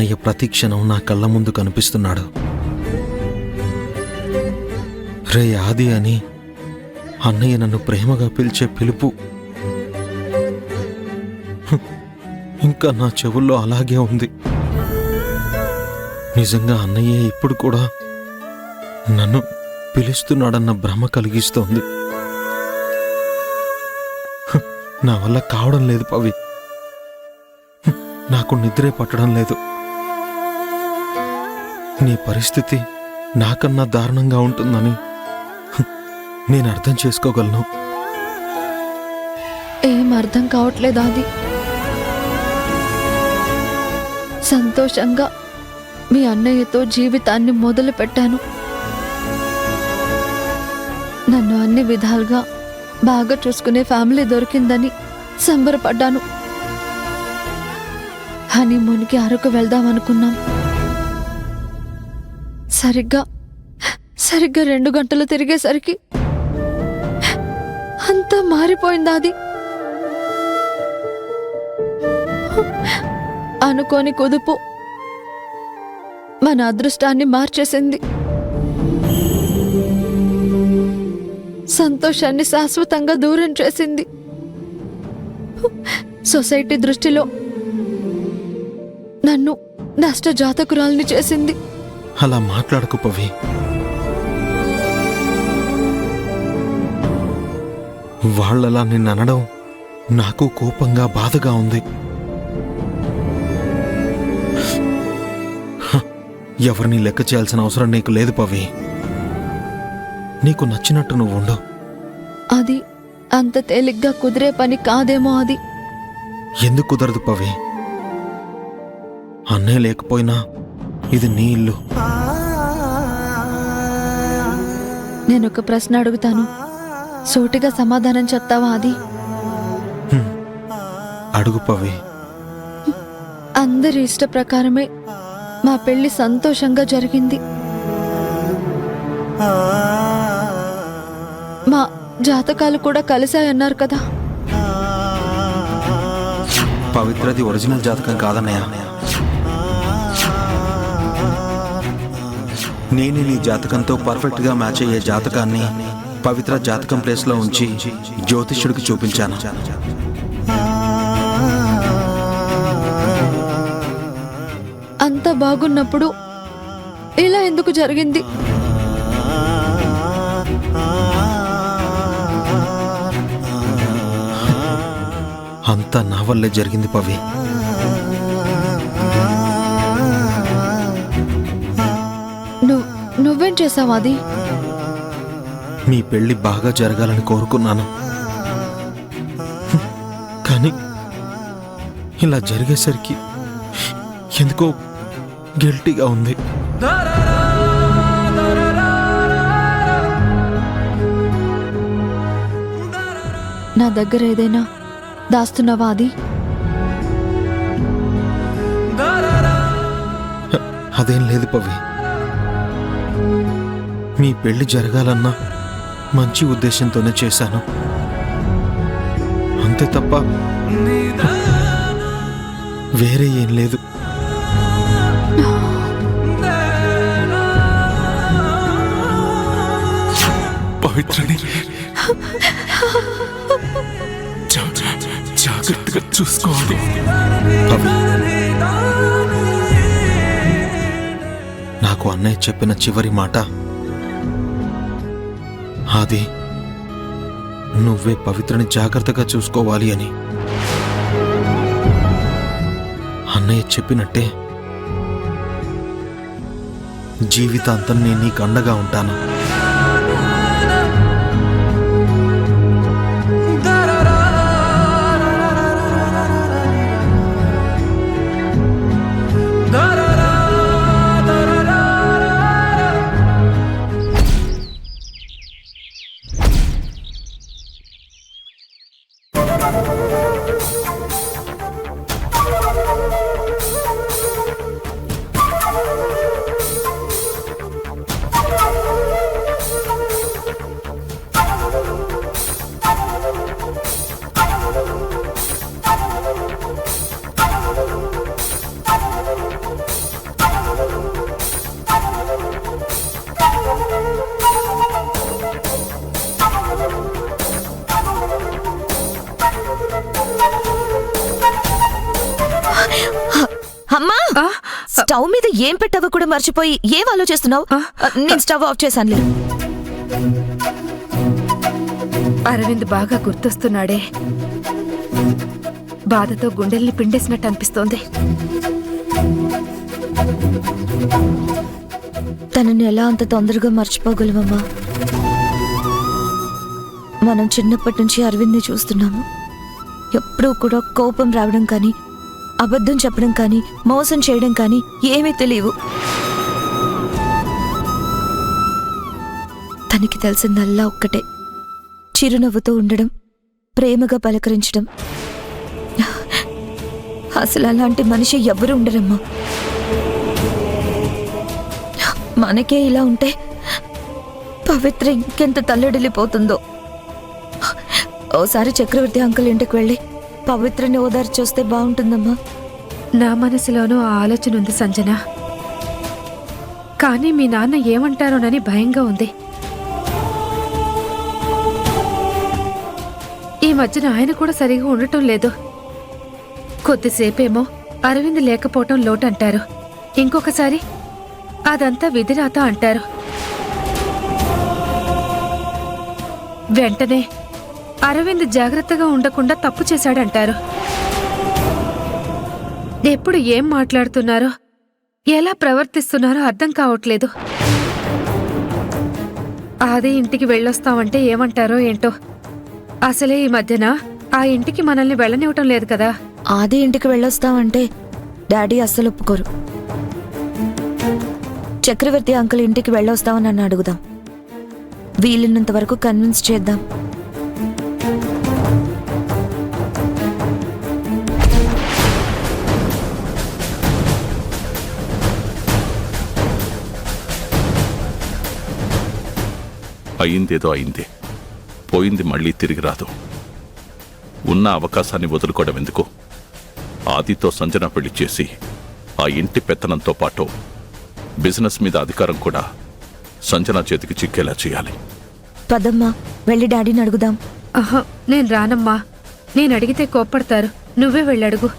అన్నయ్య ప్రతి క్షణం నా కళ్ళ ముందు కనిపిస్తున్నాడు. రే ఆది అని అన్నయ్య నన్ను ప్రేమగా పిలిచే పిలుపు ఇంకా నా చెవుల్లో అలాగే ఉంది. నిజంగా అన్నయ్య ఇప్పుడు కూడా నన్ను పిలుస్తున్నాడన్న భ్రమ కలిగిస్తోంది. నా వల్ల కావడం లేదు పవి. నాకు నిద్రే పట్టడం లేదు. నీ పరిస్థితి నాకన్నా దారుణంగా ఉంటుందని నేను అర్థం చేసుకోగలను. ఏం అర్థం కావట్లేదు అది. సంతోషంగా మీ అన్నయ్యతో జీవితాన్ని మొదలు పెట్టాను. నన్ను అన్ని విధాలుగా బాగా చూసుకునే ఫ్యామిలీ దొరికిందని సంబరపడ్డాను. హనీమూన్కి అరకు వెళ్దామనుకున్నాం. సరిగ్గా 2 గంటలు తిరిగేసరికి అంతా మారిపోయింది అది. అనుకోని కుదుపు మన అదృష్టాన్ని మార్చేసింది. సంతోషాన్ని శాశ్వతంగా దూరం చేసింది. సొసైటీ దృష్టిలో నన్ను నష్ట జాతకురాల్ని చేసింది. అలా మాట్లాడకు పవి. వాళ్ళలా నిన్ననడం నాకు కోపంగా బాధగా ఉంది. ఎవరిని లెక్క చేయాల్సిన అవసరం నీకు లేదు పవి. నీకు నచ్చినట్టు నువ్వు ఉండు. అది అంత తేలిగ్గా కుదిరే పని కాదేమో అది. ఎందుకు కుదరదు పవి? అన్నే లేకపోయినా ఇది నీ ఇల్లు. నేనొక ప్రశ్న అడుగుతాను, సూటిగా సమాధానం చెప్తావా అది? అడుగు పవి. అందరి ఇష్ట ప్రకారమే మా పెళ్లి సంతోషంగా జరిగింది. మా జాతకాలు కూడా కలిశాయన్నారు కదా. పవిత్రది ఒరిజినల్ జాతకం కాదన్నయ్య. నేను నీ జాతకంతో పర్ఫెక్ట్ గా మ్యాచ్ అయ్యే జాతకాన్ని పవిత్ర జాతకం ప్లేస్ లో ఉంచి జ్యోతిష్యుడికి చూపించాను. అంత బాగున్నప్పుడు ఇలా ఎందుకు జరిగింది? అంతా నా వల్లే జరిగింది పవి. నువ్వేం చేసావు అది? మీ పెళ్లి బాగా జరగాలని కోరుకున్నాను. కానీ ఇలా జరిగేసరికి ఎందుకో గిల్టీగా ఉంది. నా దగ్గర ఏదైనా దాస్తున్నావా అది? అదేం లేదు పవి. మీ పెళ్లి జరగాలన్న మంచి ఉద్దేశంతోనే చేశాను, అంతే తప్ప వేరే ఏం లేదు. పవిత్రని జాగ్రత్తగా చూసుకోవాలి. నాకు అన్నయ్య చెప్పిన చివరి మాట అది నువ్వే పవిత్రని జాగ్రత్తగా చూసుకోవాలి అని. అన్నయ్య చెప్పినట్టే జీవితాంతం నేను నీకు అండగా ఉంటాను. అమ్మా స్టవ్ మీద ఏం పెట్టావో కూడా మర్చిపోయి ఏం ఆలోచిస్తున్నావు? నేను స్టవ్ ఆఫ్ చేశానులే. అరవింద్ బాగా గుర్తొస్తున్నాడే. బాధతో గుండెల్ని పిండేసినట్టు అనిపిస్తోంది. తనని ఎలా అంత తొందరగా మర్చిపోగలమమ్మా? మనం చిన్నప్పటి నుంచి అరవింద్ని చూస్తున్నాము. ఎప్పుడూ కూడా కోపం రావడం కానీ, అబద్ధం చెప్పడం కానీ, మోసం చేయడం కానీ ఏమీ తెలియవు. తనకి తెలిసిందల్లా ఒక్కటే, చిరునవ్వుతో ఉండడం, ప్రేమగా పలకరించడం. అసలు అలాంటి మనిషి ఎవరు ఉండరమ్మా. మనకే ఇలా ఉంటే పవిత్ర ఇంకెంత తల్లడిల్లిపోతుందో. ఓసారి చక్రవర్తి అంకుల్ ఇంటికి వెళ్ళి పవిత్రని ఓదార్చొస్తే బాగుంటుందమ్మా. నా మనసులోనూ ఆ ఆలోచన ఉంది సంజన. కానీ మీ నాన్న ఏమంటారోనని భయంగా ఉంది. ఈ మధ్యన ఆయన కూడా సరిగా ఉండటం లేదు. కొద్దిసేపేమో అరవింద్ లేకపోవటం లోటంటారు, ఇంకొకసారి అదంతా విధిరాత అంటారు. వెంటనే అరవింద్ జాగ్రత్తగా ఉండకుండా తప్పు చేశాడంటారు. ఎప్పుడు ఏం మాట్లాడుతున్నారో, ఎలా ప్రవర్తిస్తున్నారో అర్థం కావట్లేదు. అదే ఇంటికి వెళ్ళొస్తామంటే ఏమంటారో ఏంటో. అసలే ఈ మధ్యన ఆ ఇంటికి మనల్ని వెళ్ళనివ్వటం లేదు కదా. ఆది ఇంటికి వెళ్ళొస్తామంటే డాడీ అస్సలు ఒప్పుకోరు. చక్రవర్తి అంకుల్ ఇంటికి వెళ్ళొస్తామని నన్ను అడుగుదాం. వీలున్నంత వరకు కన్విన్స్ చేద్దాం. అయిందేదో అయిందే, పోయింది మళ్ళీ తిరిగి రాదు. ఉన్న అవకాశాన్ని వదులుకోవడం ఎందుకు? ఆదితో సంజన పెళ్లి చేసి ఆ ఇంటి పెత్తనంతో పాటు బిజినెస్ మీద అధికారం కూడా సంజన చేతికి చిక్కేలా చేయాలి. పదమ్మా, వెళ్ళి డాడీని అడుగుదాం. ఆహా, నేను రానమ్మా. నేను అడిగితే కోప్పడతారు. నువ్వే వెళ్ళడుగు.